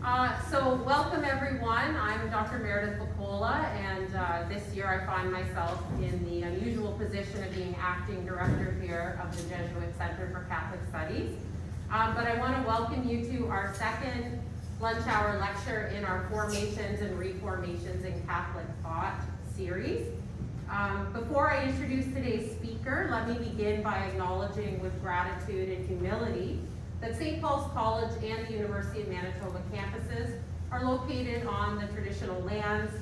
So welcome everyone. I'm Dr. Meredith Bacola, and this year I find myself in the unusual position of being acting director here of the Jesuit Center for Catholic Studies. But I want to welcome you to our second lunch hour lecture in our Formations and Reformations in Catholic Thought series. Before I introduce today's speaker, let me begin by acknowledging with gratitude and humility that St. Paul's College and the University of Manitoba campuses are located on the traditional lands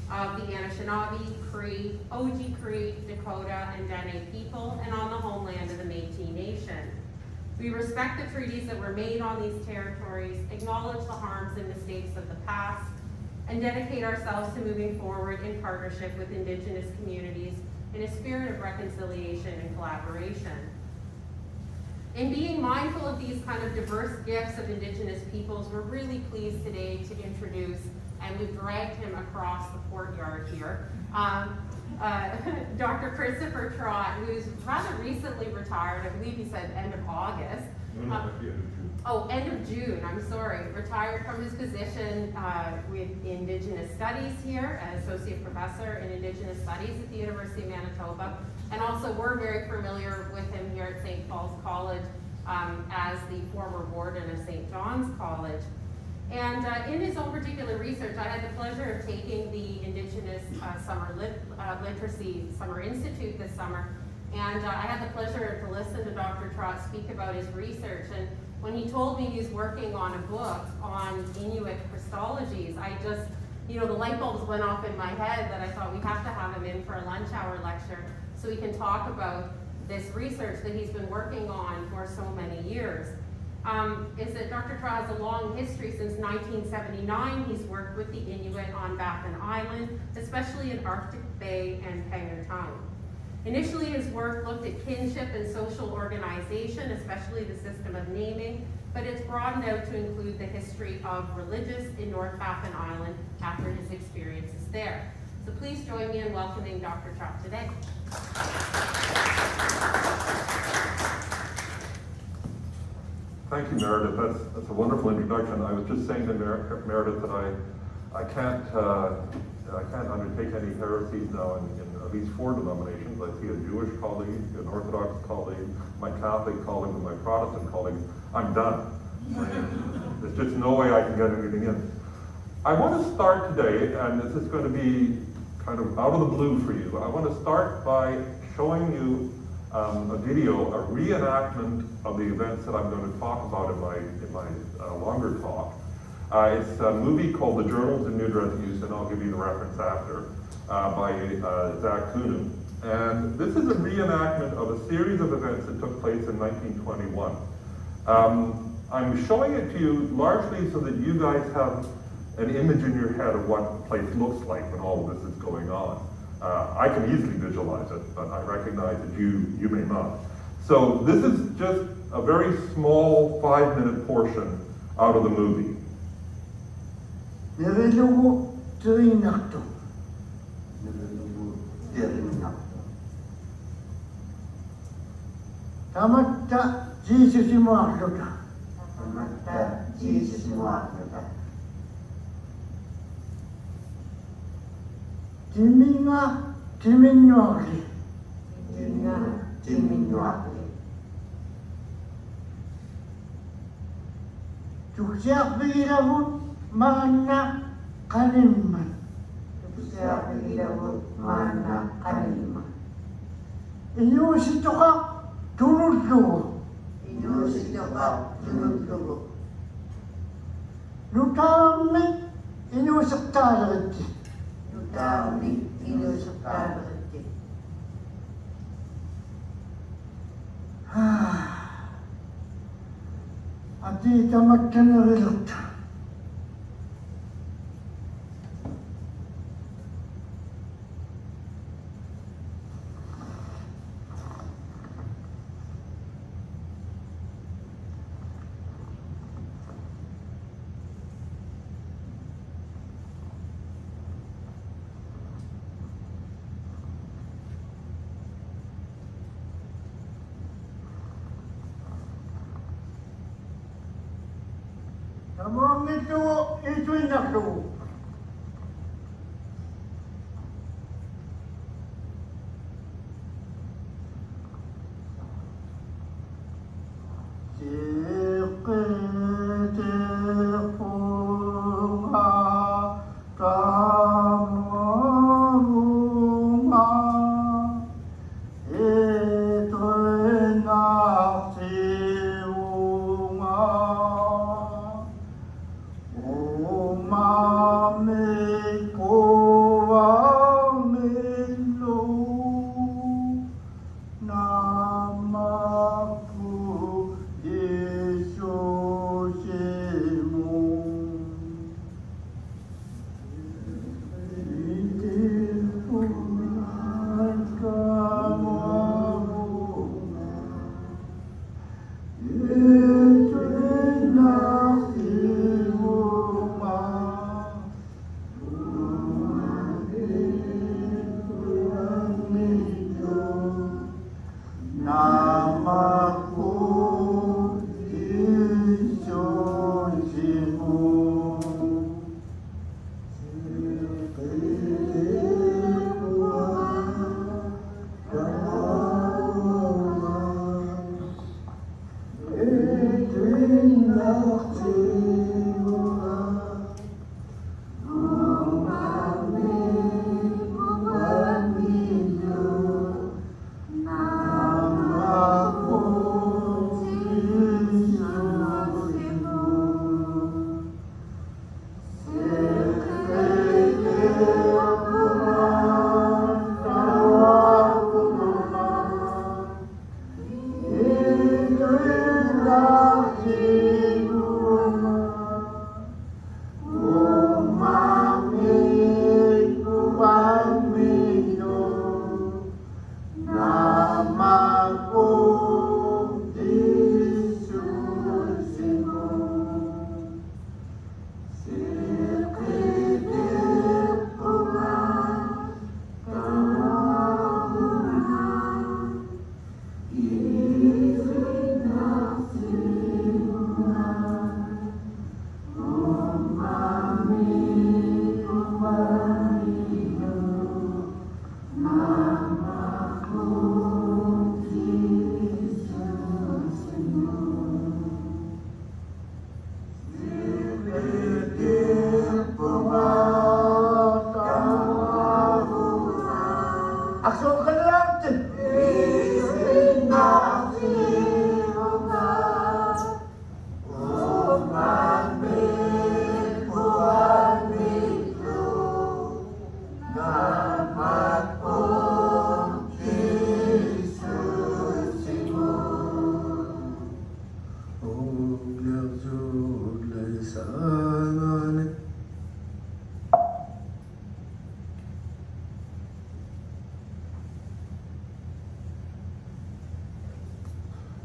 of the Anishinaabe, Cree, Oji-Cree, Dakota, and Dene people, and on the homeland of the Métis Nation. We respect the treaties that were made on these territories, acknowledge the harms and mistakes of the past, and dedicate ourselves to moving forward in partnership with Indigenous communities in a spirit of reconciliation and collaboration. In being mindful of these kind of diverse gifts of Indigenous peoples, we're really pleased today to introduce, and we've dragged him across the courtyard here, Dr. Christopher Trott, who's rather recently retired. I believe he said end of August. End of June, I'm sorry. Retired from his position with Indigenous Studies here, as Associate Professor in Indigenous Studies at the University of Manitoba. And also we're very familiar with him here at St. Paul's College as the former warden of St. John's College. And in his own particular research, I had the pleasure of taking the Indigenous Summer Literacy Summer Institute this summer. And I had the pleasure to listen to Dr. Trott speak about his research. And when he told me he was working on a book on Inuit Christologies, I just, the light bulbs went off in my head that I thought we have to have him in for a lunch hour lecture so we can talk about this research that he's been working on for so many years. Is that Dr. Trott has a long history. Since 1979, he's worked with the Inuit on Baffin Island, especially in Arctic Bay and Pangnirtung. Initially, his work looked at kinship and social organization, especially the system of naming, but it's broadened out to include the history of religious in North Baffin Island after his experiences there. So please join me in welcoming Dr. Trott today. Thank you, Meredith. That's a wonderful introduction. I was just saying to Meredith that I can't undertake any heresies now in at least 4 denominations. I see a Jewish colleague, an Orthodox colleague, my Catholic colleague, and my Protestant colleague. I'm done. There's just no way I can get anything in. I want to start today, and this is going to be kind of out of the blue for you. I want to start by showing you a video, a reenactment of the events that I'm going to talk about in my longer talk. It's a movie called The Journals of New Dorithmussen, I'll give you the reference after, by Zach Kunu. And this is a reenactment of a series of events that took place in 1921. I'm showing it to you largely so that you guys have an image in your head of what the place looks like when all of this is going on. I can easily visualize it, but I recognize that you may not. So this is just a very small 5-minute portion out of the movie. Tamatta Jesusie maakluta. Tamatta Jesusie maakluta. Timinga timinnuakli. Timinga timinnuakli. Tuksiak bigiravut maanna kanimman. Tuksiak bigiravut maanna kanimman. Inyusitoka tunudlugu. Inyusitoka tunudlugu. Nutami inyusaktaarati. Nutami inyusaktaarati. Ati tamakkana rilutta. Among ito, ito'y nako.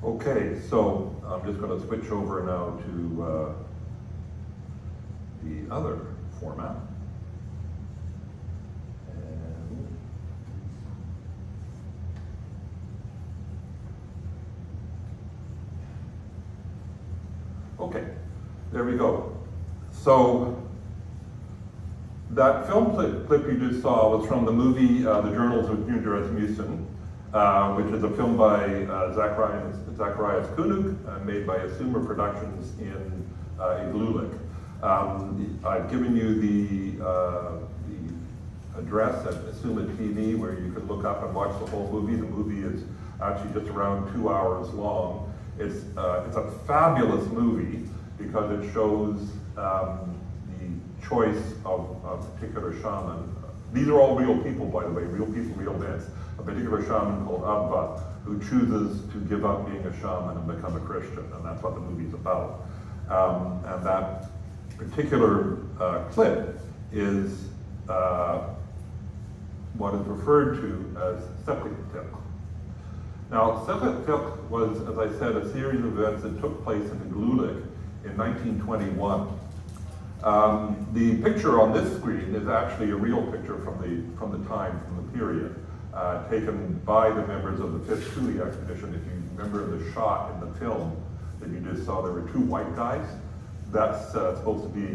Okay, so I'm just going to switch over now to the other format. Okay, there we go. So that film clip you just saw was from the movie The Journals of New Dorithmussen, which is a film by Zacharias Kunuk, made by Asuma Productions in Akumelek. I've given you the address at Asuma TV where you can look up and watch the whole movie. The movie is actually just around 2 hours long. It's a fabulous movie because it shows the choice of a particular shaman. These are all real people, by the way, real people, real events. A particular shaman called Abba who chooses to give up being a shaman and become a Christian, and that's what the movie's about. And that particular clip is what is referred to as Sepiktik. Now, Sepiktik was, as I said, a series of events that took place in Akumelek in 1921. The picture on this screen is actually a real picture from the period, taken by the members of the 5th Thule expedition. If you remember the shot in the film that you just saw, there were 2 white guys. that's supposed to be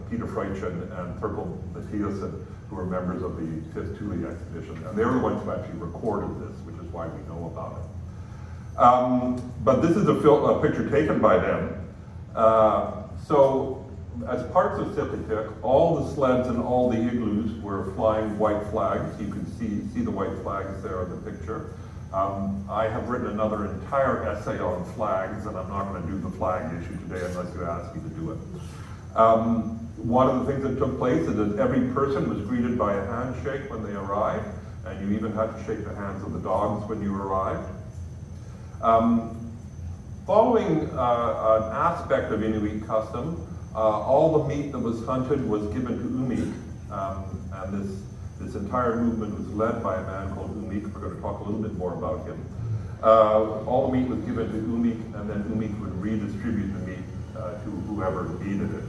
Peter Freitchen and Thurkel Mathiasen, who were members of the 5th Thule expedition. And they were the ones who actually recorded this, which is why we know about it. But this is a picture taken by them. So as parts of Siqitik, all the sleds and all the igloos were flying white flags. You can see the white flags there in the picture. I have written another entire essay on flags, and I'm not going to do the flag issue today unless you ask me to do it. One of the things that took place is that every person was greeted by a handshake when they arrived, and you even had to shake the hands of the dogs when you arrived. Following an aspect of Inuit custom, all the meat that was hunted was given to Umik, and this entire movement was led by a man called Umik. We're going to talk a little bit more about him. All the meat was given to Umik, and then Umik would redistribute the meat to whoever needed it.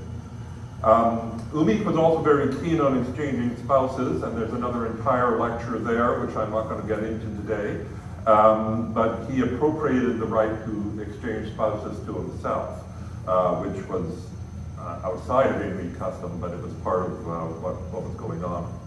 Umik was also very keen on exchanging spouses, and there's another entire lecture there, which I'm not going to get into today. But he appropriated the right to exchange spouses to himself, which was outside of Inuit custom, but it was part of what was going on.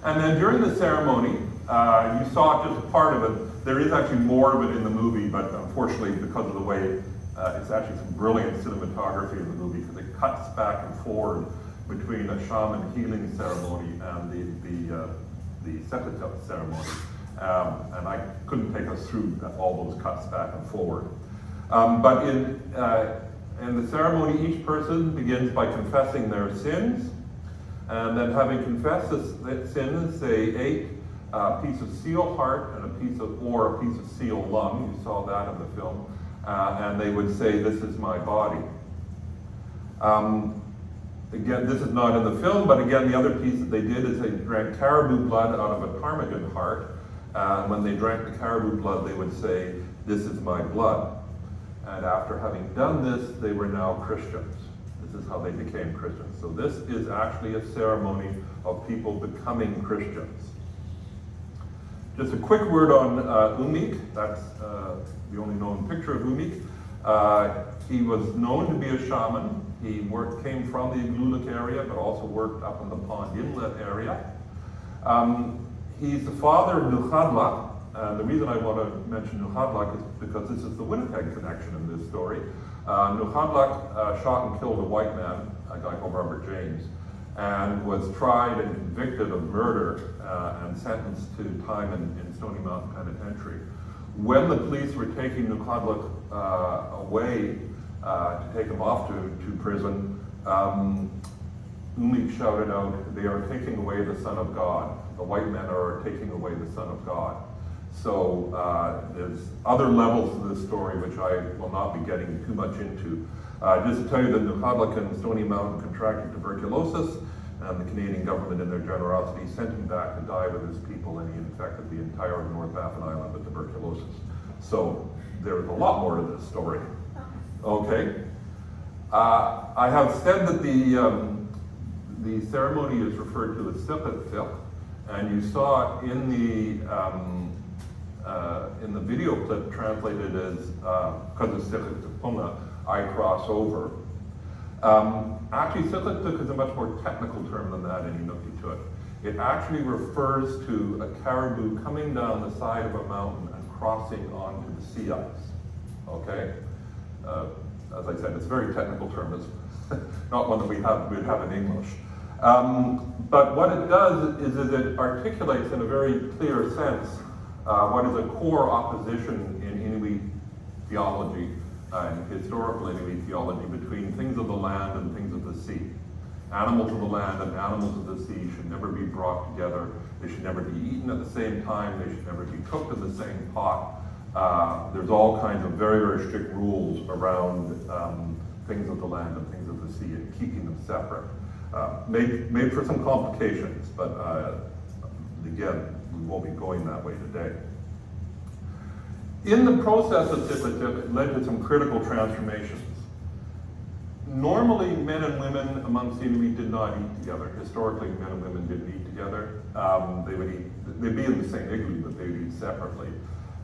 And then during the ceremony, you saw just a part of it. There is actually more of it in the movie, but unfortunately, because of the way, it's actually some brilliant cinematography in the movie, because it cuts back and forward between a shaman healing ceremony and the Siqitik ceremony. And I couldn't take us through all those cuts back and forward. But in the ceremony, each person begins by confessing their sins, and then having confessed the sins, they ate a piece of seal heart and a piece of seal lung. You saw that in the film. And they would say, "This is my body." Again, this is not in the film, but again, the other piece that they did is they drank caribou blood out of a ptarmigan heart. When they drank the caribou blood, they would say, "This is my blood." And after having done this, they were now Christians. This is how they became Christians. So this is actually a ceremony of people becoming Christians. Just a quick word on Umik. That's the only known picture of Umik. He was known to be a shaman. He came from the Akumelek area, but also worked up in the Pond Inlet area. He's the father of Nukhadlak. The reason I want to mention Nukhadlak is because this is the Winnipeg connection in this story. Nukhadlak shot and killed a white man, a guy called Robert James, and was tried and convicted of murder and sentenced to time in Stony Mountain Penitentiary. When the police were taking Nukhadlak away to take him off to prison, Umik shouted out, "They are taking away the Son of God. The white men are taking away the Son of God." So there's other levels to this story which I will not be getting too much into. Just to tell you that Nukhadlak and Stony Mountain contracted tuberculosis, and the Canadian government in their generosity sent him back to die with his people, and he infected the entire North Baffin Island with tuberculosis. So there's a lot more to this story. Okay. I have said that the ceremony is referred to as Siqitik, and you saw in the video clip translated as because of Siqitik, I cross over. Actually, Siqitik is a much more technical term than that in Inuktitut. It actually refers to a caribou coming down the side of a mountain and crossing onto the sea ice. Okay? As I said, it's a very technical term. It's not one that we'd have in English. But what it does is it articulates in a very clear sense what is a core opposition in Inuit theology and historical Inuit theology between things of the land and things of the sea. Animals of the land and animals of the sea should never be brought together. They should never be eaten at the same time. They should never be cooked in the same pot. There's all kinds of very, very strict rules around things of the land and things of the sea and keeping them separate. Made for some complications, but again, we won't be going that way today. In the process of Siqitik, it led to some critical transformations. Normally, men and women amongst Inuit did not eat together. Historically, men and women didn't eat together. They'd be in the same igloo, but they'd eat separately.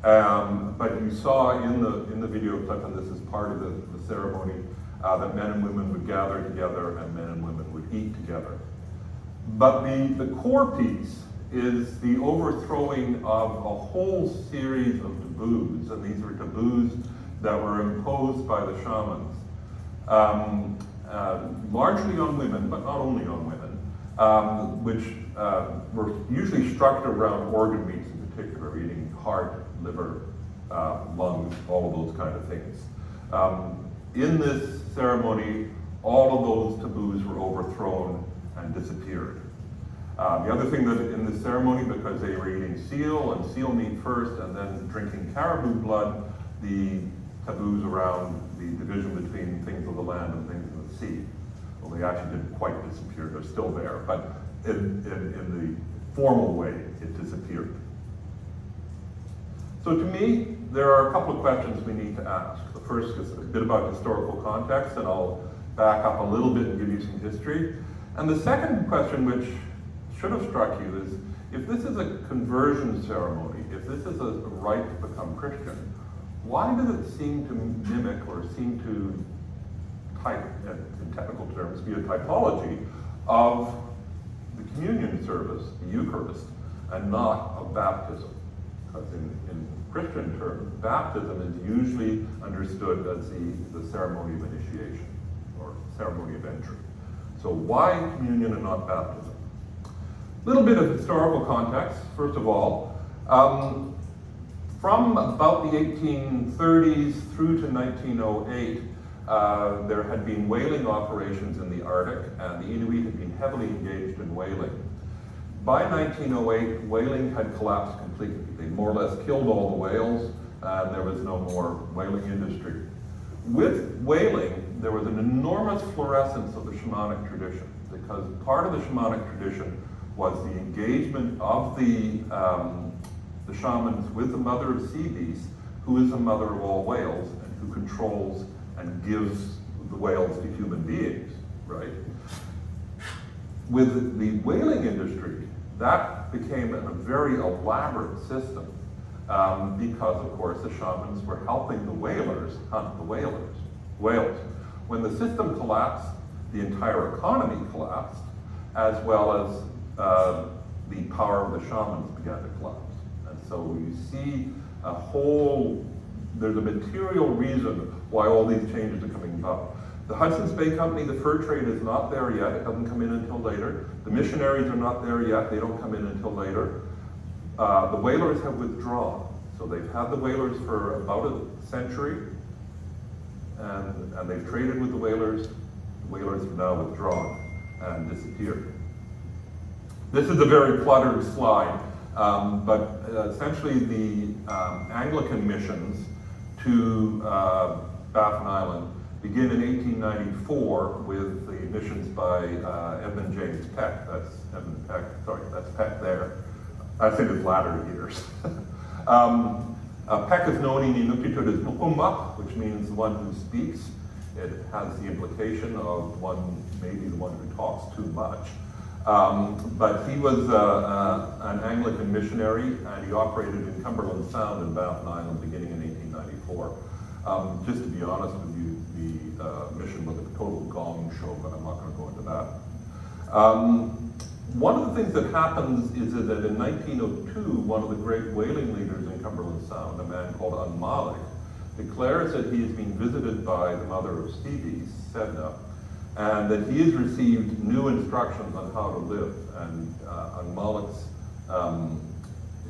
But you saw in the video clip, and this is part of the ceremony, that men and women would gather together and men and women would eat together. But the core piece is the overthrowing of a whole series of taboos, and these were taboos that were imposed by the shamans, largely on women, but not only on women, which were usually structured around organ meats in particular, eating heart, liver, lungs, all of those kind of things. In this ceremony, all of those taboos were overthrown and disappeared. The other thing that in this ceremony, because they were eating seal and seal meat first and then drinking caribou blood, the taboos around the division between things of the land and things of the sea, well, they actually didn't quite disappear. They're still there, but in the formal way, it disappeared. So to me, there are a couple of questions we need to ask. The first is a bit about historical context, and I'll back up a little bit and give you some history. And the second question, which should have struck you, is if this is a conversion ceremony, if this is a rite to become Christian, why does it seem to mimic or seem to type, in technical terms, be a typology of the communion service, the Eucharist, and not of baptism? Because in Christian terms, baptism is usually understood as the ceremony of initiation, or ceremony of entry. So why communion and not baptism? A little bit of historical context, first of all. From about the 1830s through to 1908, there had been whaling operations in the Arctic, and the Inuit had been heavily engaged in whaling. By 1908, whaling had collapsed completely. They more or less killed all the whales, and there was no more whaling industry. With whaling, there was an enormous florescence of the shamanic tradition, because part of the shamanic tradition was the engagement of the shamans with the mother of sea beasts, who is the mother of all whales, and who controls and gives the whales to human beings, right? With the whaling industry, that became a very elaborate system because, of course, the shamans were helping the whalers hunt the whales. When the system collapsed, the entire economy collapsed, as well as the power of the shamans began to collapse. And so you see there's a material reason why all these changes are coming about. The Hudson's Bay Company, the fur trade is not there yet. It doesn't come in until later. The missionaries are not there yet. They don't come in until later. The whalers have withdrawn. So they've had the whalers for about a century, and they've traded with the whalers. The whalers have now withdrawn and disappeared. This is a very cluttered slide, but essentially the Anglican Missions to Baffin Island begin in 1894 with the missions by Edmund James Peck. That's Edmund Peck, sorry, that's Peck there. I think his latter years. Peck is known in Inuktitut as Mukumuk, which means the one who speaks. It has the implication of maybe the one who talks too much. But he was an Anglican missionary, and he operated in Cumberland Sound in Baffin Island beginning in 1894. Just to be honest with you, the mission was a total gong show, but I'm not going to go into that. One of the things that happens is that in 1902, one of the great whaling leaders in Cumberland Sound, a man called Akumelek, declares that he has been visited by the mother of sea beasts, Sedna, and that he has received new instructions on how to live. And Akumelek's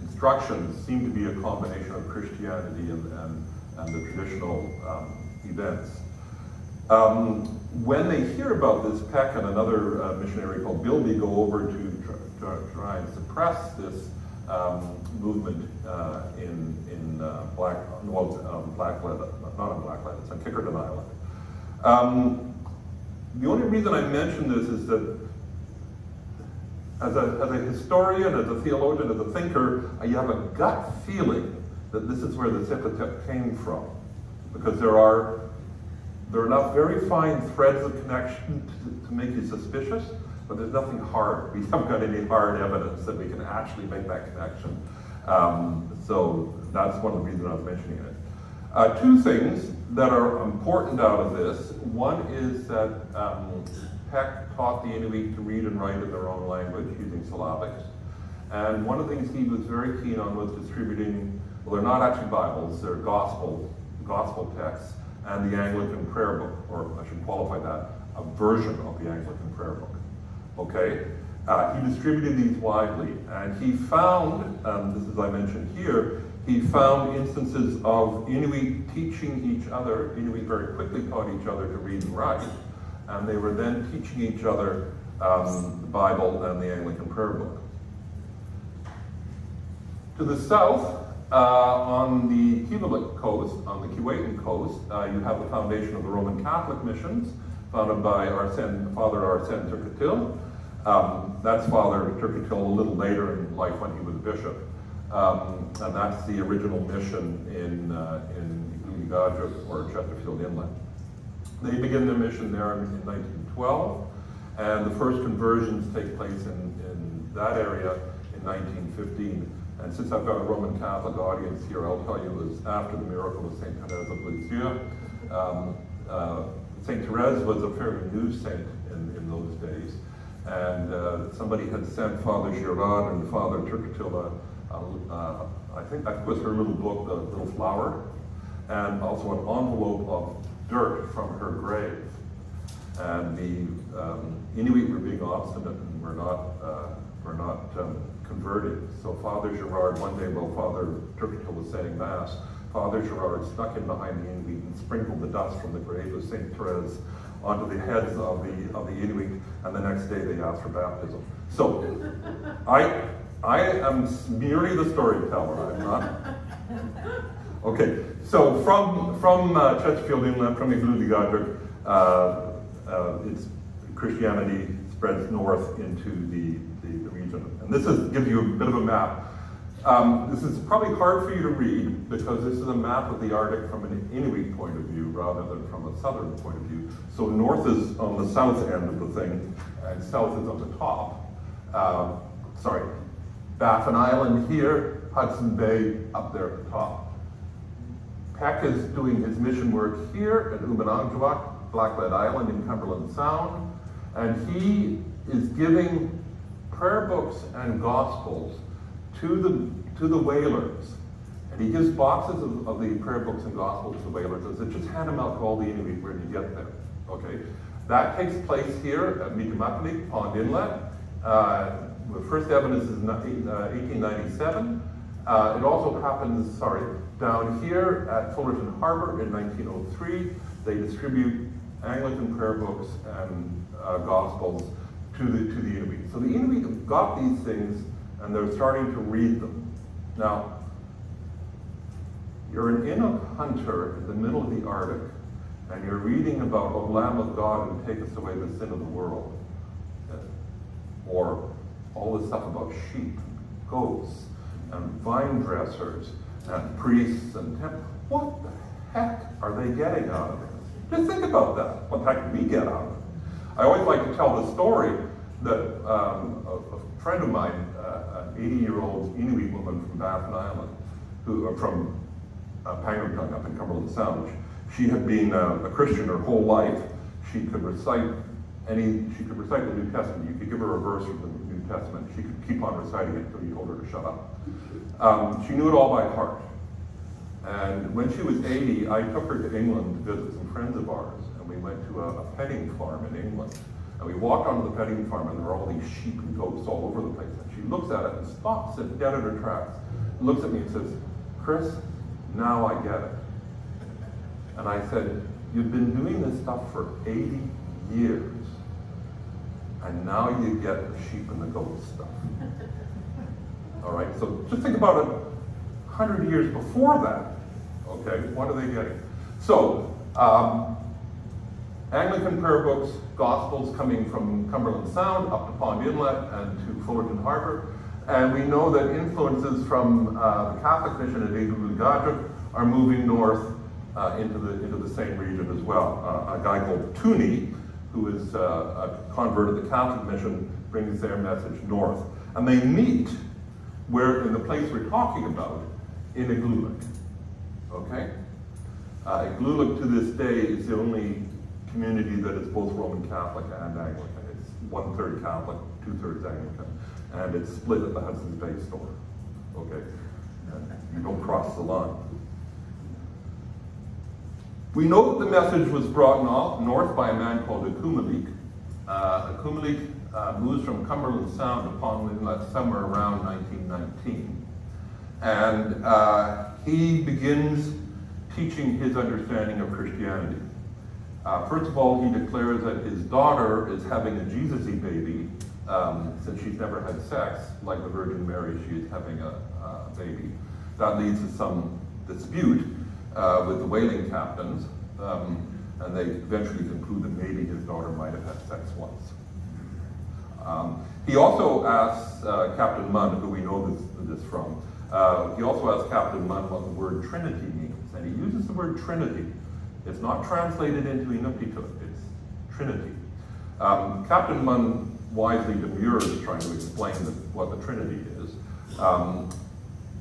instructions seem to be a combination of Christianity and the traditional events. When they hear about this, Peck and another missionary called Bilby go over to try and suppress this movement in Blacklead, not on Blacklead, it's on Kickerton Island. The only reason I mention this is that as a historian, as a theologian, as a thinker, you have a gut feeling that this is where the Sipatep came from, because there are enough very fine threads of connection to make you suspicious, but there's nothing hard. We haven't got any hard evidence that we can actually make that connection. So that's one of the reasons I was mentioning it. Two things that are important out of this. One is that Peck taught the Inuit to read and write in their own language using syllabics. And one of the things he was very keen on was distributing, well, they're not actually Bibles, they're gospel texts, and the Anglican prayer book, or I should qualify that, a version of the Anglican prayer book. Okay? He distributed these widely, and he found, this is I mentioned here, he found instances of Inuit teaching each other. Inuit very quickly taught each other to read and write, and they were then teaching each other the Bible and the Anglican prayer book. To the south, on the Akumelek coast, on the Kuwaitan coast, you have the foundation of the Roman Catholic missions, founded by Father Arsène Turcatil. That's Father Turcatil a little later in life when he was bishop. And that's the original mission in Inuit or Chesterfield Inlet. They begin their mission there in 1912, and the first conversions take place in that area in 1915. And since I've got a Roman Catholic audience here, I'll tell you it was after the miracle of St. Therese of Lisieux. St. Therese was a fairly new saint in those days. And somebody had sent Father Girard and Father Turcatil I think that was her little book, The Little Flower, and also an envelope of dirt from her grave. And the Inuit were being obstinate and were not converted. So Father Girard, one day while Father Turcatil was saying Mass, Father Girard snuck in behind the Inuit and sprinkled the dust from the grave of St. Therese onto the heads of the Inuit, and the next day they asked for baptism. So I am merely the storyteller, I'm not. Okay, so from Chesterfield Inlet, from Igloolikauga, its Christianity spreads north into the region. And this gives you a bit of a map. This is probably hard for you to read because this is a map of the Arctic from an Inuit point of view rather than from a southern point of view. So north is on the south end of the thing, and south is on the top. Baffin Island here, Hudson Bay up there at the top. Peck is doing his mission work here at Umanangjuak, Blacklead Island in Cumberland Sound, and he is giving prayer books and gospels to the whalers. And he gives boxes of the prayer books and gospels to the whalers and says, just hand them out to all the Inuit when you get there. Okay, that takes place here at Mi'kmaq, Pond Inlet. The first evidence is 1897. It also happens, down here at Fullerton Harbor in 1903. They distribute Anglican prayer books and gospels to the Inuit. So the Inuit have got these things and they're starting to read them. Now, you're an Inuk hunter in the middle of the Arctic and you're reading about, O Lamb of God, who taketh away the sin of the world. Or all this stuff about sheep, goats, and vine dressers, and priests, and temples. What the heck are they getting out of this? Just think about that. What the heck do we get out of it? I always like to tell the story that a friend of mine, an 80-year-old Inuit woman from Baffin Island, from Pangnirtung up in Cumberland Sound, she had been a Christian her whole life. She could recite the New Testament. You could give her a verse from the New Testament. She could keep on reciting it until you told her to shut up. She knew it all by heart. And when she was 80, I took her to England to visit some friends of ours, and we went to a petting farm in England. And we walked onto the petting farm, and there were all these sheep and goats all over the place. And she looks at it and stops it dead in her tracks, and looks at me and says, Chris, now I get it. And I said, you've been doing this stuff for 80 years, and now you get the sheep and the goat stuff. All right, so just think about it 100 years before that. Okay, what are they getting? So, Anglican prayer books, gospels coming from Cumberland Sound up to Pond Inlet and to Fullerton Harbor. And we know that influences from the Catholic mission at Igloolikauga are moving north into the same region as well. A guy called Tooney, who is a convert of the Catholic mission, brings their message north. And they meet in the place we're talking about, in Akumelek. Okay? Akumelek to this day is the only community that is both Roman Catholic and Anglican. It's 1/3 Catholic, 2/3 Anglican, and it's split at the Hudson's Bay store. Okay, and you don't cross the line. We know that the message was brought north by a man called Akumelek. Akumelek moves from Cumberland Sound to Pond Inlet somewhere around 1919, and he begins teaching his understanding of Christianity. First of all, he declares that his daughter is having a Jesusie baby, since she's never had sex, like the Virgin Mary, she is having a baby. That leads to some dispute with the whaling captains, and they eventually conclude that maybe his daughter might have had sex once. He also asks Captain Munn, who we know this from, he also asks Captain Munn what the word Trinity means, and he uses the word Trinity. It's not translated into Inuktitut, it's Trinity. Captain Munn wisely demurs trying to explain what the Trinity is.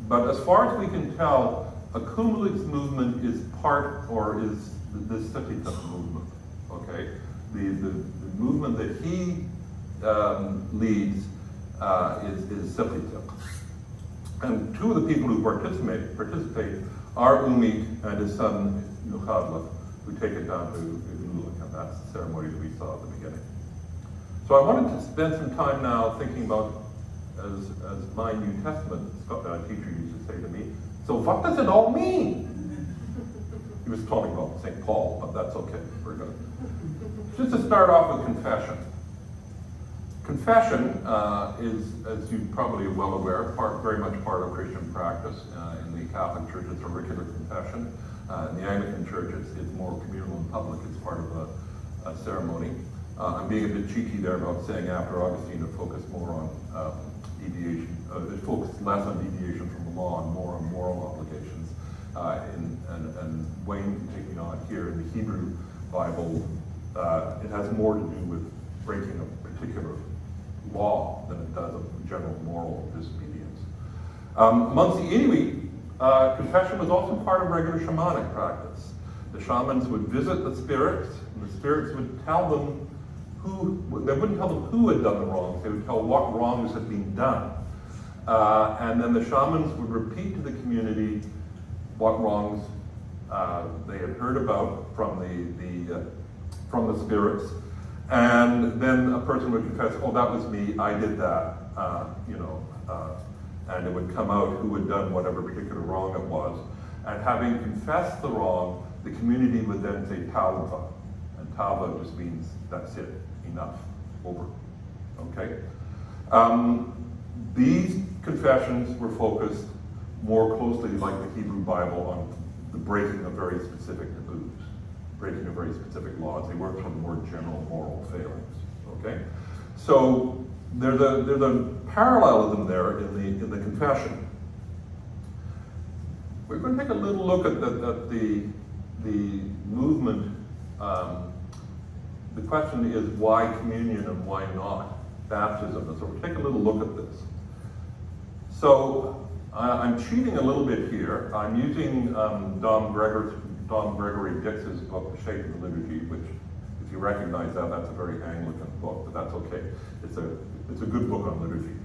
But as far as we can tell, Akumelek's movement is part, or is the Sipitut movement, okay? The movement that he leads is Sipitut. And two of the people who participate are Umik and his son, Nukhadlek, who take it down to Akumelek, and that's the ceremony that we saw at the beginning. So I wanted to spend some time now thinking about, as my New Testament teacher used to say to me, so what does it all mean? He was talking about St. Paul, but that's okay, we're good. Just to start off with confession. Confession is, as you're probably well aware, very much part of Christian practice. In the Catholic Church, it's auricular confession. In the Anglican Church, it's more communal and public. It's part of a ceremony. I'm being a bit cheeky there about saying after Augustine to focus more on deviation, focus less on deviation from the law and more on moral obligations. And Wayne, taking on here in the Hebrew Bible, it has more to do with breaking a particular law than it does of general moral disobedience. Amongst the Inuit, confession was also part of regular shamanic practice. The shamans would visit the spirits, and the spirits would tell them they wouldn't tell them who had done the wrongs, they would tell what wrongs had been done. And then the shamans would repeat to the community what wrongs they had heard about from the spirits. And then a person would confess, oh, that was me, I did that, and it would come out who had done whatever particular wrong it was. And having confessed the wrong, the community would then say tauva. And tauva just means, that's it, enough, over, okay? These confessions were focused more closely, like the Hebrew Bible, on the breaking of very specific taboos, breaking of very specific laws. They weren't from more general moral failings, okay? So there's a parallelism there in the confession. We're going to take a little look at the movement. The question is why communion and why not baptism? And so we'll take a little look at this. So I'm cheating a little bit here. I'm using Dom Gregory Dix's book, The Shape of the Liturgy, which, if you recognize that, that's a very Anglican book, but that's okay. It's a good book on liturgy.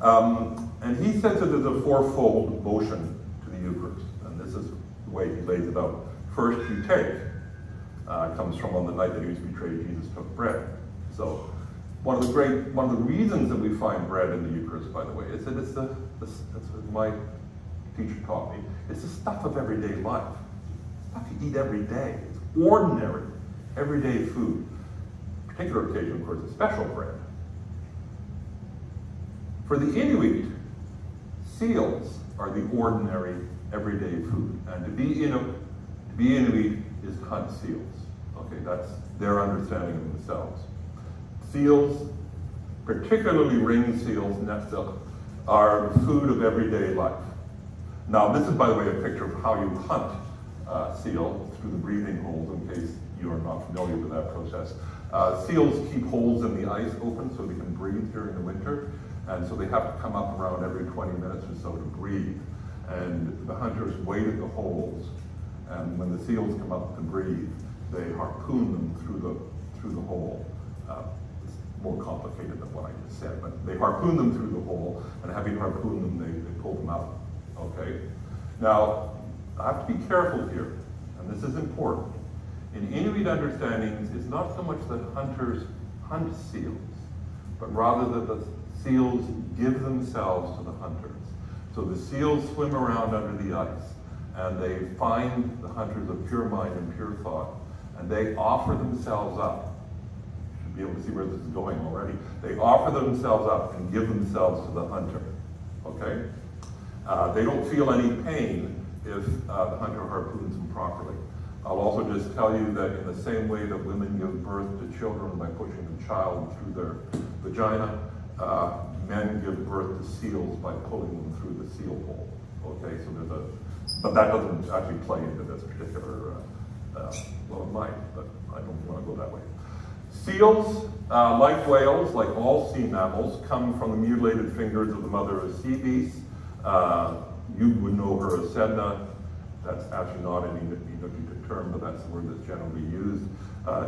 And he says that there's a fourfold motion to the Eucharist, and this is the way he lays it out. First, you take. Comes from on the night that he was betrayed, Jesus took bread. So one of the reasons that we find bread in the Eucharist, by the way, is that it's that's what my teacher taught me, it's the stuff of everyday life. Stuff you eat every day. It's ordinary, everyday food. Particular occasion, of course, is special bread. For the Inuit, seals are the ordinary, everyday food. And to be Inuit is to hunt seals. Okay, that's their understanding of themselves. Seals, particularly ringed seals, netsil, are food of everyday life. Now, this is, by the way, a picture of how you hunt seal through the breathing holes, in case you are not familiar with that process. Seals keep holes in the ice open so they can breathe during the winter, and so they have to come up around every 20 minutes or so to breathe. And the hunters wait at the holes And when the seals come up to breathe, they harpoon them through the hole. It's more complicated than what I just said, but they harpoon them through the hole, and having harpooned them, they pull them out. Okay? Now, I have to be careful here, and this is important. In Inuit understandings, it's not so much that hunters hunt seals, but rather that the seals give themselves to the hunters. So the seals swim around under the ice, and they find the hunters of pure mind and pure thought, and they offer themselves up. You should be able to see where this is going already. They offer themselves up and give themselves to the hunter. Okay? They don't feel any pain if the hunter harpoons them properly. I'll also just tell you that in the same way that women give birth to children by pushing the child through their vagina, men give birth to seals by pulling them through the seal hole. Okay, so but that doesn't actually play into this particular, well, it might, but I don't want to go that way. Seals, like whales, like all sea mammals, come from the mutilated fingers of the mother of sea beasts. You would know her as Sedna. That's actually not an Inuit term, but that's the word that's generally used.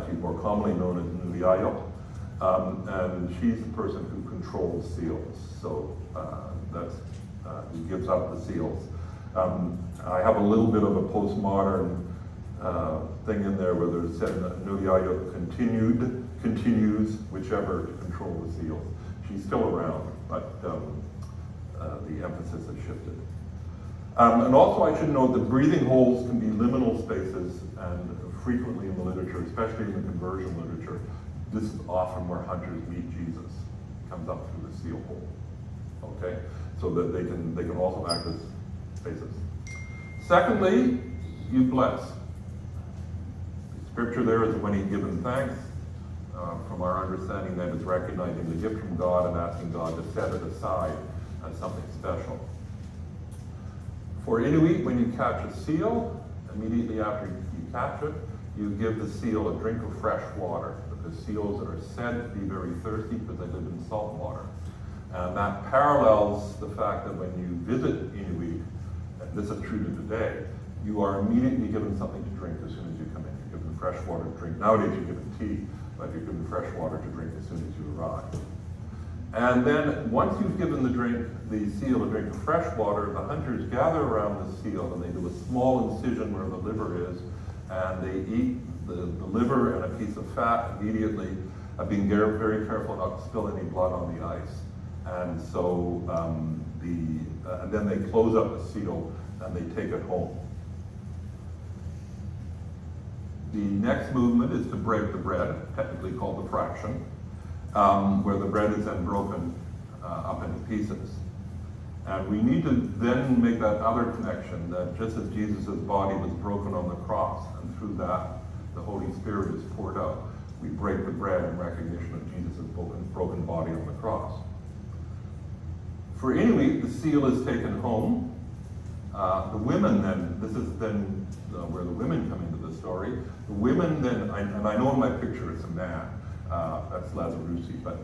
She's more commonly known as Nuliayo. And she's the person who controls seals. So that's who gives up the seals. I have a little bit of a postmodern thing in there where there's said that Nuliayo continues, whichever, to control the seals. She's still around, but the emphasis has shifted. And also I should note that breathing holes can be liminal spaces, and frequently in the literature, especially in the conversion literature, this is often where hunters meet Jesus. He comes up through the seal hole. Okay? So that they can also act as spaces. Secondly, you bless. The scripture there is when he's given thanks. From our understanding, that is recognizing the gift from God and asking God to set it aside as something special. For Inuit, when you catch a seal, immediately after you catch it, you give the seal a drink of fresh water, because seals are said to be very thirsty because they live in salt water. And that parallels the fact that when you visit Inuit, and this is true to today, you are immediately given something to drink as soon as you come in. You're given fresh water to drink. Nowadays you're given tea, but you're given fresh water to drink as soon as you arrive. And then once you've given the seal a drink of fresh water, the hunters gather around the seal and they do a small incision where the liver is, and they eat the liver and a piece of fat immediately, being very careful not to spill any blood on the ice. And so and then they close up the seal and they take it home. The next movement is to break the bread, technically called the fraction, where the bread is then broken up into pieces. And we need to then make that other connection that just as Jesus' body was broken on the cross, and through that the Holy Spirit is poured out, we break the bread in recognition of Jesus' broken body on the cross. For Inuit, the seal is taken home. The women then, this is then where the women come into the story. The women then, and I know in my picture it's a man, that's Lazarusi, but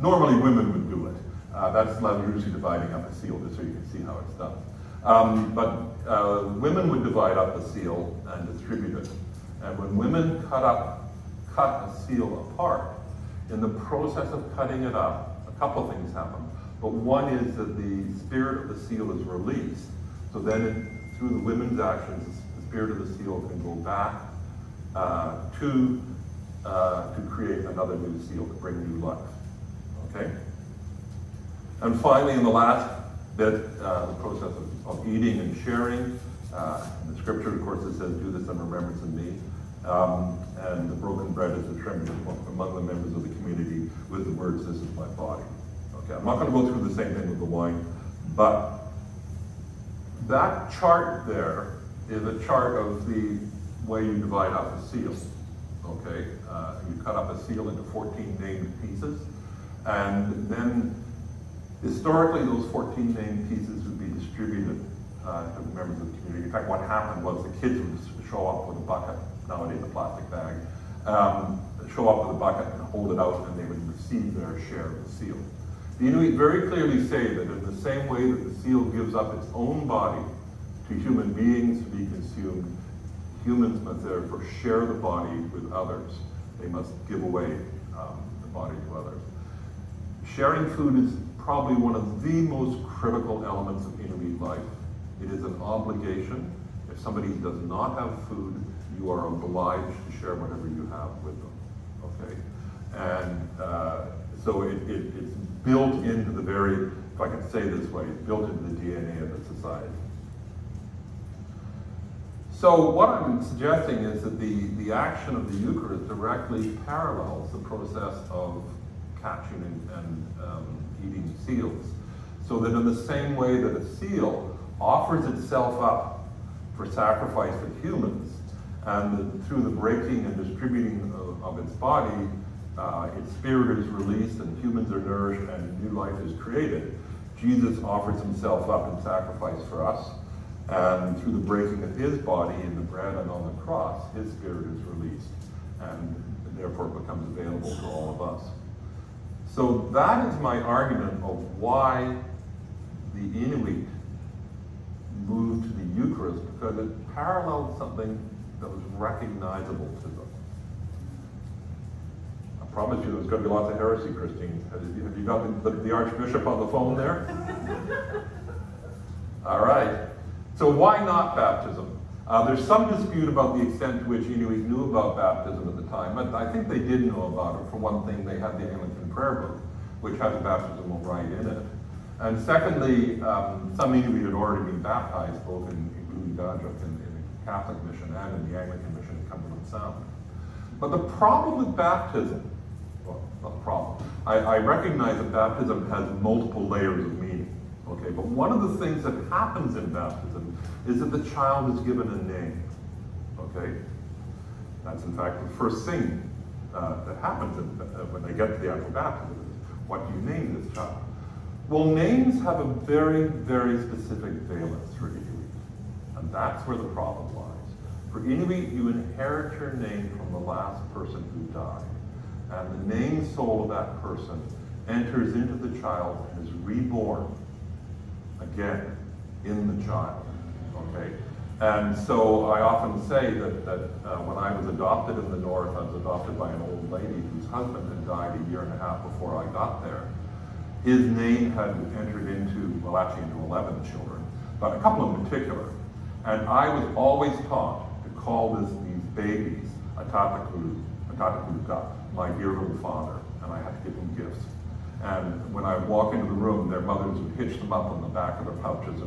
normally women would do it. That's Lazarusi dividing up a seal, just so you can see how it's done. But women would divide up the seal and distribute it. And when women cut a seal apart, in the process of cutting it up, a couple things happen. But one is that the spirit of the seal is released. So then through the women's actions, the spirit of the seal can go back to create another new seal, to bring new life. Okay? And finally, in the last bit, the process of eating and sharing. In the scripture, of course, it says, "Do this in remembrance of me." And the broken bread is distributed among the members of the community with the words, "This is my body." Okay, I'm not going to go through the same thing with the wine, but that chart there is a chart of the way you divide up a seal. Okay, you cut up a seal into 14 named pieces, and then historically those 14 named pieces would be distributed to members of the community. In fact, what happened was the kids would show up with a bucket, nowadays a plastic bag, show up with a bucket and hold it out, and they would receive their share of the seal. The Inuit very clearly say that in the same way that the seal gives up its own body to human beings to be consumed, humans must therefore share the body with others. They must give away the body to others. Sharing food is probably one of the most critical elements of Inuit life. It is an obligation. If somebody does not have food, you are obliged to share whatever you have with them, okay? And so it's built into the very, if I can say this way, it's built into the DNA of the society. So what I'm suggesting is that the action of the Eucharist directly parallels the process of catching and eating seals. So that in the same way that a seal offers itself up for sacrifice for humans, and through the breaking and distributing of its body, its spirit is released and humans are nourished and new life is created, Jesus offers himself up in sacrifice for us. And through the breaking of his body in the bread and on the cross, his spirit is released and therefore becomes available to all of us. So that is my argument of why the Inuit moved to the Eucharist, because it paralleled something that was recognizable to them. I promise you there's going to be lots of heresy, Christine. Have you got the Archbishop on the phone there? All right. So why not baptism? There's some dispute about the extent to which Inuit knew about baptism at the time, but I think they did know about it. For one thing, they had the Anglican prayer book, which has a baptismal rite in it. And secondly, some Inuit had already been baptized, both in Glugajuk in the Catholic mission and in the Anglican mission in Cumberland Sound. But the problem with baptism, well, not the problem, I recognize that baptism has multiple layers of meaning. Okay, but one of the things that happens in baptism is that the child is given a name. Okay, that's in fact the first thing that happens when they get to the actual baptism. Is what do you name this child? Well, names have a very, very specific valence for Inuit, and that's where the problem lies. For Inuit, you inherit your name from the last person who died, and the named soul of that person enters into the child and is reborn again in the child, okay? And so I often say that when I was adopted in the North, I was adopted by an old lady whose husband had died a year and a half before I got there. His name had entered into, well, actually into 11 children, but a couple in particular. And I was always taught to call these babies Atatakuluka, my dear little father, and I had to give them gifts. And when I would walk into the room, their mothers would hitch them up on the back of their pouches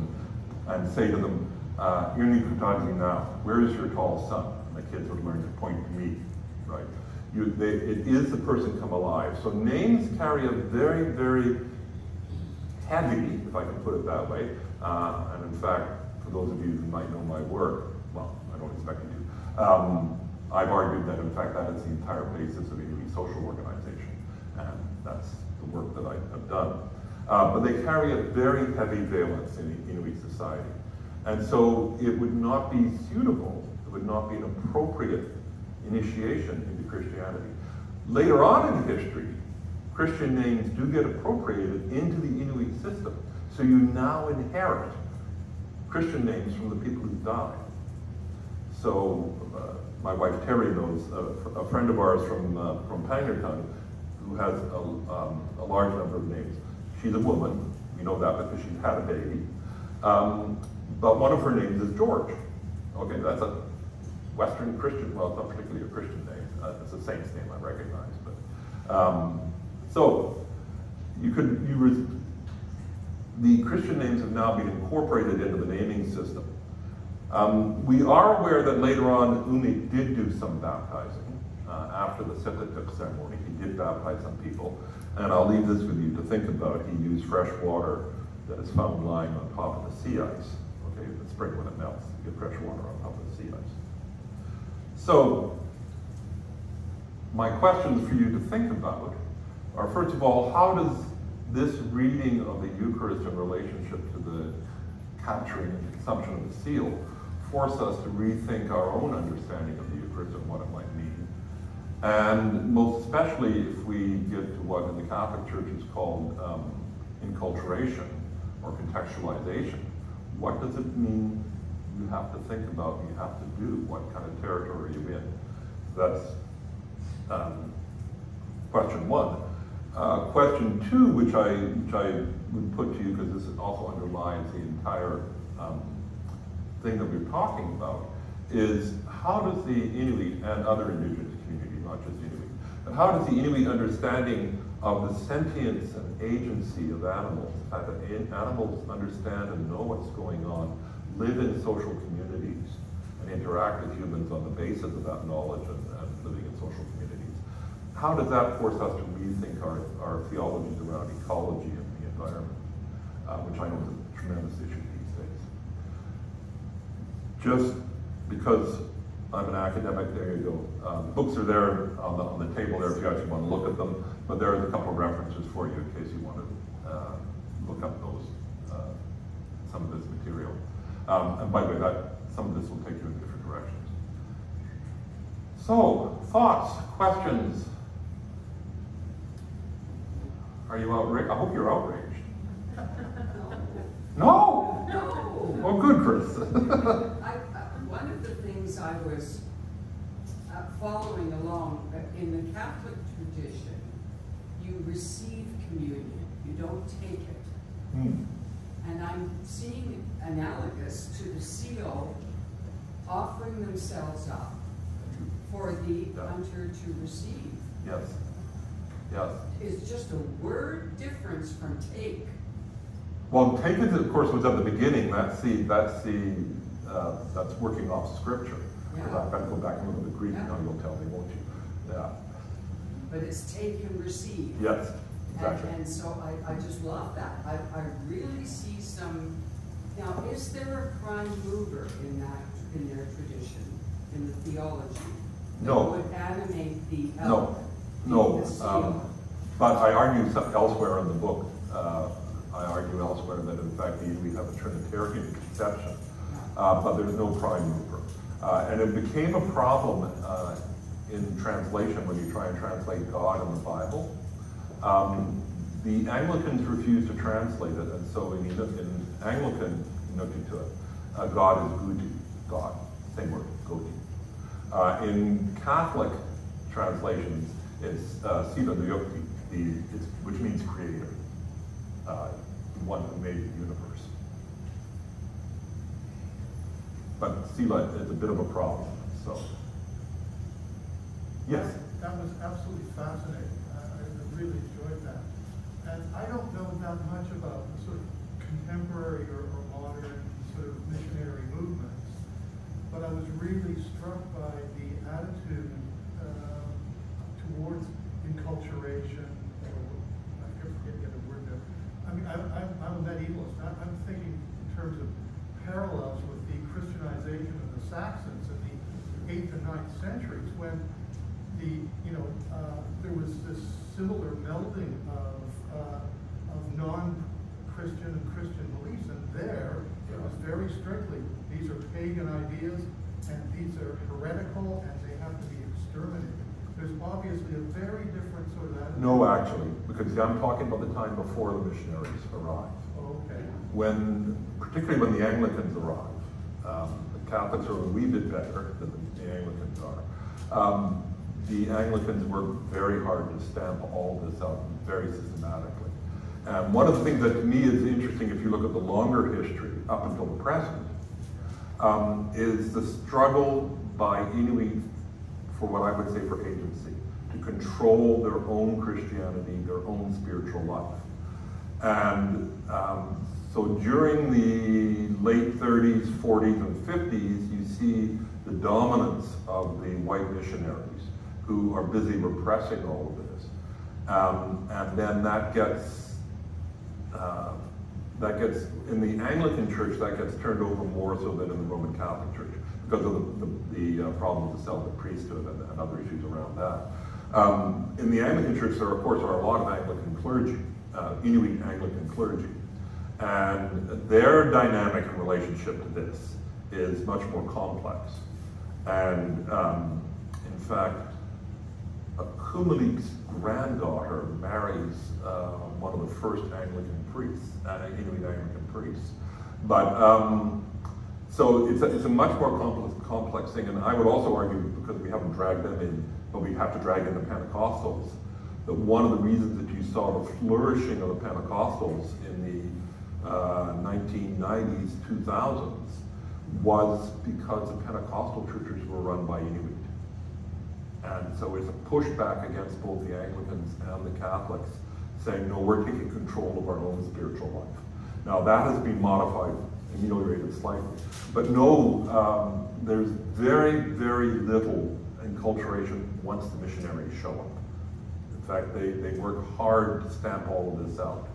and say to them, Irni Kutaji now, where is your tall son? And the kids would learn to point to me, right? It is the person come alive. So names carry a very, very heavy, if I can put it that way, and in fact, for those of you who might know my work, well, I don't expect you to, I've argued that in fact that is the entire basis of Inuit social organization, and that's the work that I have done. But they carry a very heavy valence in Inuit society. And so it would not be suitable, it would not be an appropriate initiation into Christianity. Later on in history, Christian names do get appropriated into the Inuit system. So you now inherit Christian names from the people who died. So my wife Terry knows a friend of ours from Pangnirtung who has a large number of names. She's a woman, we know that because she's had a baby. But one of her names is George. Okay, that's a Western Christian, well, it's not particularly a Christian name. It's a saint's name, I recognize. But so the Christian names have now been incorporated into the naming system. We are aware that later on Umi did do some baptizing. After the Sitatuk ceremony, he did baptize some people. And I'll leave this with you to think about. He used fresh water that is found lying on top of the sea ice. Okay, in the spring when it melts, you get fresh water on top of the sea ice. So, my questions for you to think about are, first of all, how does this reading of the Eucharist in relationship to the capturing and consumption of the seal force us to rethink our own understanding of the Eucharist and what it might mean? And most especially if we get to what in the Catholic Church is called inculturation or contextualization. What does it mean you have to think about, you have to do, what kind of territory are you in. That's question one. Question two, which I would put to you, because this also underlies the entire thing that we're talking about, is how does the Inuit and other indigenous communities, not just Inuit, and how does the Inuit understanding of the sentience and agency of animals, the fact that animals understand and know what's going on, live in social communities, and interact with humans on the basis of that knowledge and living in social communities, how does that force us to rethink our theologies around ecology and the environment, which I know is a tremendous issue these days. Just because I'm an academic, there you go. The books are there on the table there if you actually want to look at them, but there's a couple of references for you in case you want to look up those, some of this material. And by the way, some of this will take you in different directions. So, thoughts, questions? Are you outraged? I hope you're outraged. No? No. Well, good, Chris. One of the things I was following along, in the Catholic tradition, you receive communion, you don't take it. And I'm seeing analogous to the seal offering themselves up for the hunter to receive. Yes. Yes. It's just a word difference from take. Well, take it, of course, was at the beginning. That's working off scripture. Because I've got to go back and look at the Greek. Now you'll tell me, won't you? Yeah. But it's take and receive. Yes. Exactly. And so I just love that. I really see some. Now, is there a prime mover in their tradition, in the theology? No. That would animate the element? No. But I argue elsewhere in the book. I argue elsewhere that in fact we have a Trinitarian conception, but there's no prime mover. And it became a problem in translation when you try and translate God in the Bible. The Anglicans refused to translate it, and so in Anglican Inuktitut, God is Gudi, God, same word, Gudi. In Catholic translations, it's Sila Nuyukti, which means creator, one who made the universe. But Sila is a bit of a problem, so. Yes? That was absolutely fascinating. I really enjoyed that. And I don't know that much about the sort of contemporary or modern sort of missionary movements, but I was really struck by the attitude towards enculturation, I forget the word there. I mean, I'm a medievalist. I'm thinking in terms of parallels with the Christianization of the Saxons in the 8th and 9th centuries, when there was this similar melding of non-Christian and Christian beliefs, and there it was very strictly, these are pagan ideas, and these are heretical, and they have to be exterminated. There's obviously a very different sort of attitude. No, actually, because I'm talking about the time before the missionaries arrived. Okay. Particularly when the Anglicans arrived. The Catholics are a wee bit better than the Anglicans are. The Anglicans worked very hard to stamp all this out very systematically. And one of the things that to me is interesting, if you look at the longer history up until the present, is the struggle by Inuit for what I would say for agency, to control their own Christianity, their own spiritual life. And so during the late 30s, 40s, and 50s, you see the dominance of the white missionaries who are busy repressing all of this. And then that gets, in the Anglican Church, that gets turned over more so than in the Roman Catholic Church, because of the problem with the celibate priesthood and other issues around that. In the Anglican Church, there, of course, are a lot of Anglican clergy, Inuit Anglican clergy. And their dynamic in relationship to this is much more complex. And in fact, Akumelek's granddaughter marries one of the first Anglican priests, Inuit Anglican priests. But So it's a much more complex thing, and I would also argue, because we haven't dragged them in, but we have to drag in the Pentecostals, that one of the reasons that you saw the flourishing of the Pentecostals in the 1990s, 2000s, was because the Pentecostal churches were run by Inuit. And so it's a pushback against both the Anglicans and the Catholics, saying, no, we're taking control of our own spiritual life. Now that has been modified, ameliorated slightly, but no, there's very, very little enculturation once the missionaries show up. In fact, they work hard to stamp all of this out,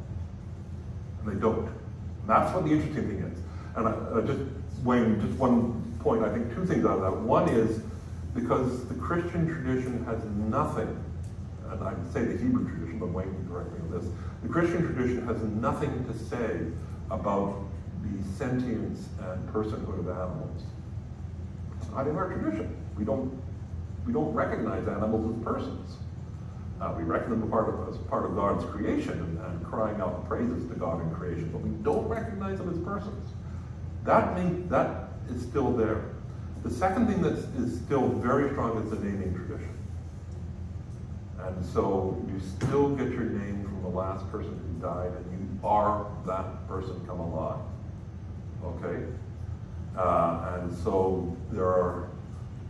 and they don't. And that's what the interesting thing is. And Wayne, just one point, I think two things out of that. One is, because the Christian tradition has nothing, and I would say the Hebrew tradition, but Wayne can correct me on this, the Christian tradition has nothing to say about the sentience and personhood of animals. It's not in our tradition. We don't recognize animals as persons. We reckon them as part of God's creation and crying out praises to God in creation, but we don't recognize them as persons. That is still there. The second thing that is still very strong is the naming tradition. And so you still get your name from the last person who died, and you are that person come alive. Okay? And so there are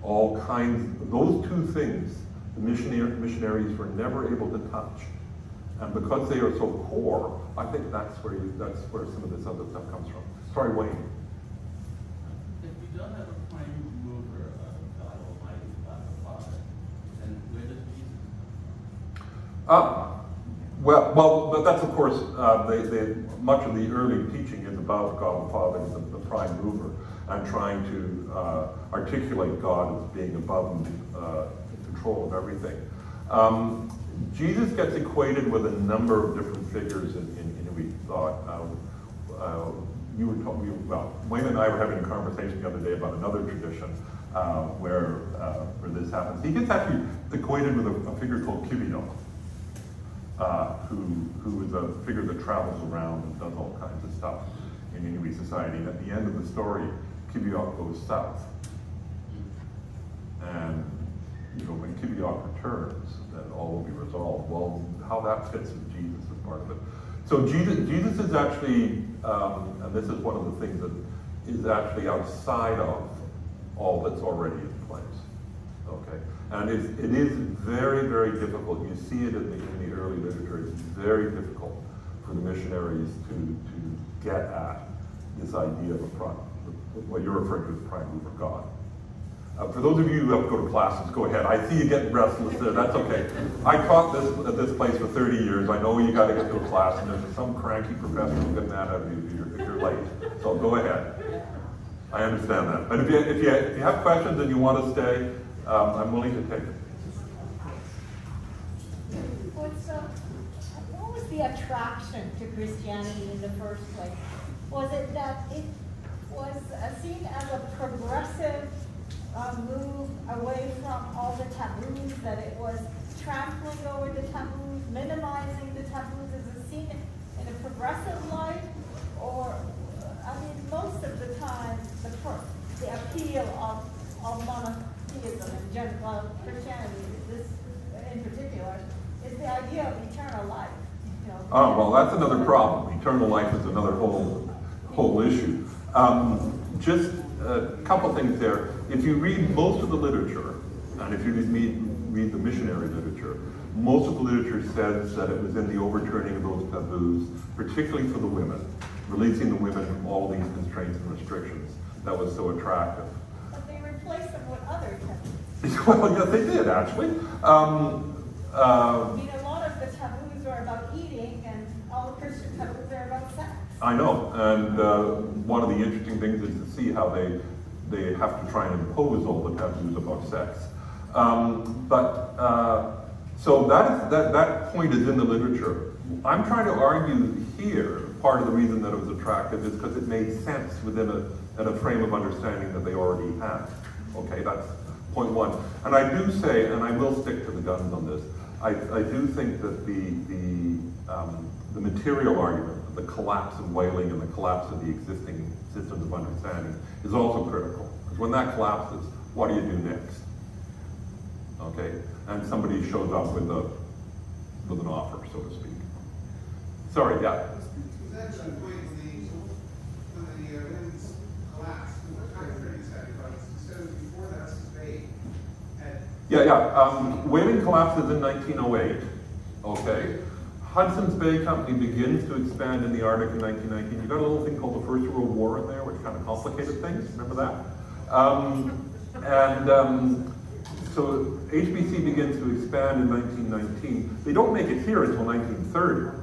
all kinds, those two things, the missionaries were never able to touch. And because they are so core, I think that's where some of this other stuff comes from. Sorry, Wayne. If we don't have a prime mover of God Almighty, God the Father, then where does Jesus come from? Well, that's of course, much of the early teaching is about God the Father as the prime mover, and trying to articulate God as being above and in control of everything. Jesus gets equated with a number of different figures in Inuit thought. You were talking, Wayne and I were having a conversation the other day about another tradition where this happens. He gets actually equated with a figure called Kiviok, who is a figure that travels around and does all kinds of stuff in Inuit society. And at the end of the story, Kiviok goes south. And when Kiviok returns, then all will be resolved. Well, how that fits with Jesus is part of it. So Jesus is actually, and this is one of the things that is actually outside of all that's already in place. Okay, and it is very, very difficult. You see it in the early literature. It's very difficult for the missionaries to get at this idea of what you're referring to as prime mover God. For those of you who have to go to classes, go ahead. I see you getting restless there. That's okay. I taught at this place for 30 years. I know you got to get to a class, and there's some cranky professor who'll get mad at you if you're late. So go ahead. I understand that. But if you have questions and you want to stay, I'm willing to take it. What was the attraction to Christianity in the first place? Was it that it was seen as a progressive move away from all the taboos, that it was trampling over the taboos, minimizing the taboos? Is it seen in a progressive light? Or, most of the time, the appeal of monotheism and general Christianity, this in particular, is the idea of eternal life. Oh, well, that's another problem. Eternal life is another whole issue. Just a couple things there. If you read most of the literature, and if you read the missionary literature, most of the literature says that it was in the overturning of those taboos, particularly for the women, releasing the women from all these constraints and restrictions, that was so attractive. But they replaced them with other taboos. Well, yes, they did, actually. A lot of the taboos are about eating, and all the Christian taboos are about sex. I know, and one of the interesting things is to see how they have to try and impose all the taboos about sex. So that point is in the literature. I'm trying to argue here, part of the reason that it was attractive is because it made sense within a frame of understanding that they already had. Okay, that's point one. And I do say, and I will stick to the guns on this, I do think that the material argument, the collapse of whaling and the collapse of the existing systems of understanding is also critical. Because when that collapses, what do you do next? Okay, and somebody shows up with an offer, so to speak. Sorry, yeah. Was that the point when the winds collapsed? What time frame is that? Instead of before the Hudson's Bay had... Yeah. Whaling collapses in 1908. Okay. Hudson's Bay Company begins to expand in the Arctic in 1919. You got a little thing called the First World War in there, which kind of complicated things. Remember that? So HBC begins to expand in 1919. They don't make it here until 1930.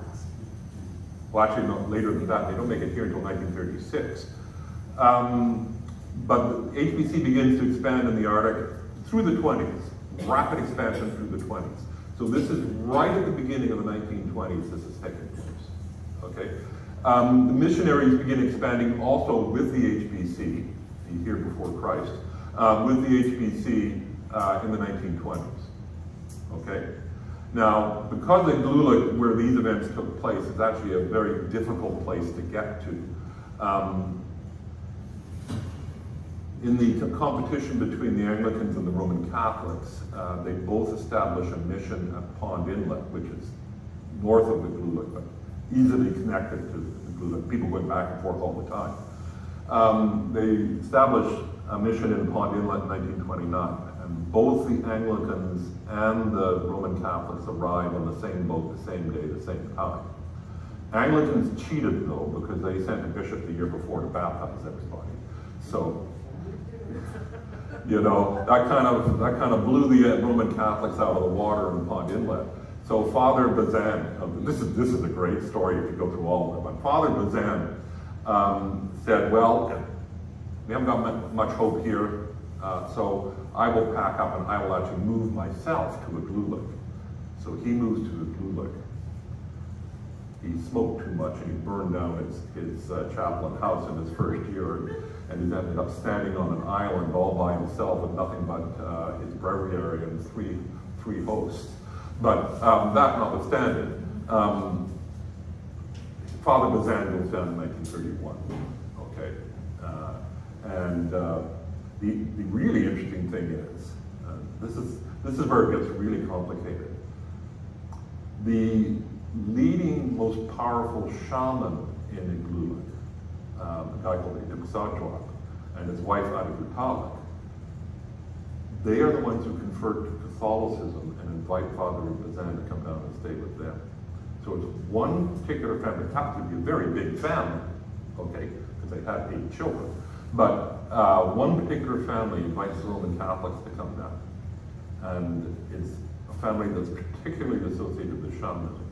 Well, actually, no, later than that. They don't make it here until 1936. But HBC begins to expand in the Arctic through the 20s. Rapid expansion through the 20s. So this is right at the beginning of the 1920s this is taking place. Okay? The missionaries begin expanding also with the HBC, here before Christ, with the HBC in the 1920s. Okay? Now, because Igloolik, where these events took place, is actually a very difficult place to get to. In the competition between the Anglicans and the Roman Catholics, they both establish a mission at Pond Inlet, which is north of Igloolik, but easily connected to Igloolik. People went back and forth all the time. They established a mission in Pond Inlet in 1929, and both the Anglicans and the Roman Catholics arrived on the same boat, the same day, the same time. Anglicans cheated though, because they sent a bishop the year before to baptize everybody. So, you know, that kind of blew the Roman Catholics out of the water in Pond Inlet. So Father Bazan, this is a great story if you go through all of them, but Father Bazan said, well, we haven't got much hope here, so I will pack up and I will actually move myself to Igloolik. So he moves to Igloolik. He smoked too much and he burned down his chapel and house in his first year, and he ended up standing on an island all by himself with nothing but his breviary and three hosts. But that notwithstanding, Father Bazan goes down in 1931. Okay, and the really interesting thing is, this is where it gets really complicated. The leading, most powerful shaman in Igloolik, a guy called Akumelek, and his wife Akumelek, they are the ones who convert to Catholicism and invite Father Bazan to come down and stay with them. So it's one particular family. It happens to be a very big family, okay, because they had 8 children. But one particular family invites the Roman Catholics to come down. And it's a family that's particularly associated with shamanism.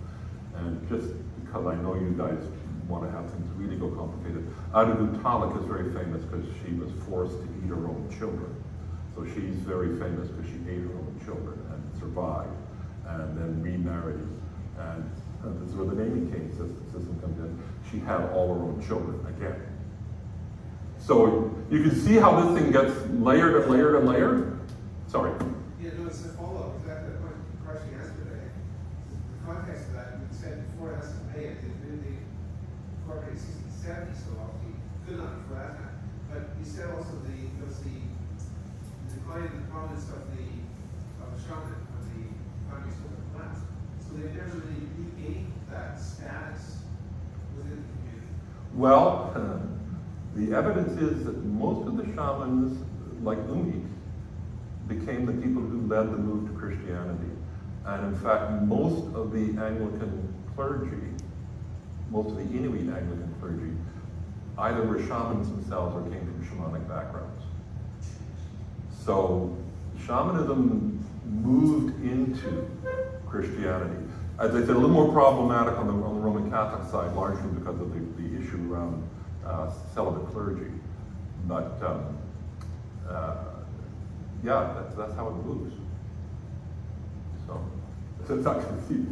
And just because I know you guys want to have things really go complicated, Akumelek is very famous because she was forced to eat her own children. So she's very famous because she ate her own children and survived, and then remarried. And this is where the naming cane system comes in. She had all her own children again. So you can see how this thing gets layered and layered and layered. Sorry. Yeah, no, it's a follow-up. Exactly the question yesterday. The context of that, we said before that's Bay, it really incorporated 60s, 70s, so obviously good enough before that time. But you said also there was the decline in the prominence of the shaman, of the countries of the class. So they never really regained that status within the community. Well, the evidence is that most of the shamans, like Umi, became the people who led the move to Christianity. And in fact, most of the Anglican clergy, most of the Inuit Anglican clergy, either were shamans themselves or came from shamanic backgrounds. So shamanism moved into Christianity. As I said, a little more problematic on the Roman Catholic side, largely because of the issue around celibate clergy. But yeah, that's how it moves. So it's actually,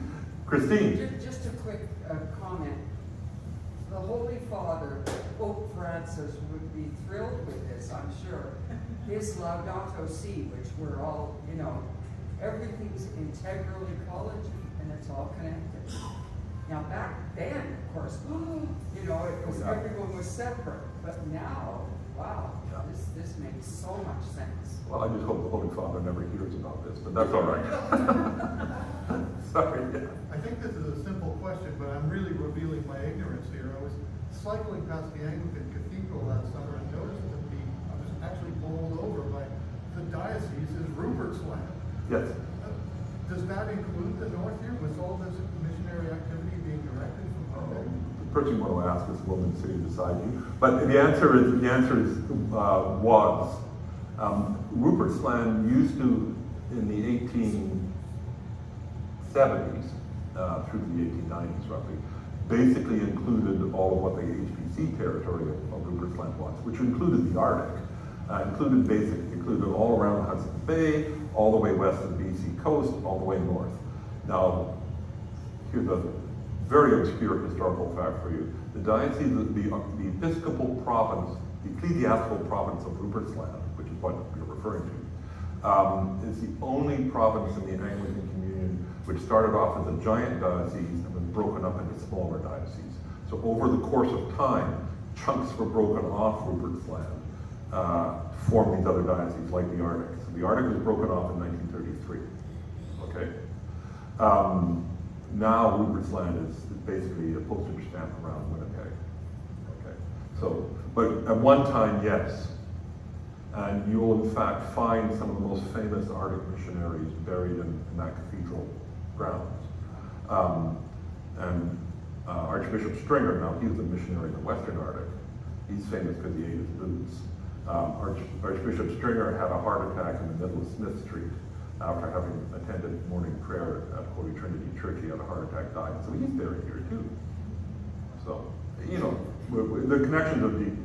Christine. Just a quick comment. The Holy Father, Pope Francis, would be thrilled with this, I'm sure. His Laudato Si, which we're all, you know, everything's integral ecology, and it's all connected. Now back then, of course, you know, it was, everyone was separate. But now, wow, this makes so much sense. Well, I just hope the Holy Father never hears about this, but that's all right. Sorry. I think this is a simple question, but I'm really revealing my ignorance here. I was cycling past the Anglican Cathedral last summer and noticed that I was actually bowled over by the diocese is Ruperts Land. Yes. Does that include the north here? Was all this missionary activity being directed from there? The person you want to ask is the woman sitting beside you. But the answer is was. Ruperts Land used to, in the 1870s, through the 1890s roughly, basically included all of what the HBC territory of Ruperts Land was, which included the Arctic. Included all around Hudson Bay, all the way west of the BC coast, all the way north. Now, here's a very obscure historical fact for you. The diocese, the episcopal province, the ecclesiastical province of Ruperts Land, which is what you're referring to, is the only province in the Anglican Communion which started off as a giant diocese and was broken up into smaller dioceses. So over the course of time, chunks were broken off Ruperts Land, formed these other dioceses like the Arctic. So the Arctic was broken off in 1933, okay? Now Ruperts Land is basically a postage stamp around Winnipeg, okay? So, but at one time, yes. And you will in fact find some of the most famous Arctic missionaries buried in that cathedral grounds. Archbishop Stringer, now he was a missionary in the Western Arctic. He's famous because he ate his boots. Archbishop Stringer had a heart attack in the middle of Smith Street after having attended morning prayer at Holy Trinity Church. He had a heart attack, died. So he's buried here too. So, you know, the connections are deep.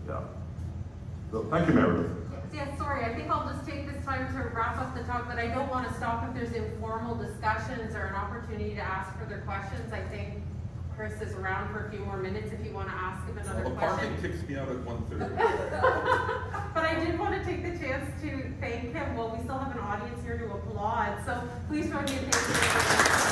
Yeah. So thank you, Meredith. Yeah, sorry, I think I'll just take this time to wrap up the talk, but I don't want to stop if there's informal discussions or an opportunity to ask further questions. I think Chris is around for a few more minutes if you want to ask him another question. Parking kicks me out at 1:30. But I did want to take the chance to thank him. Well, we still have an audience here to applaud, so please join me in thanking him.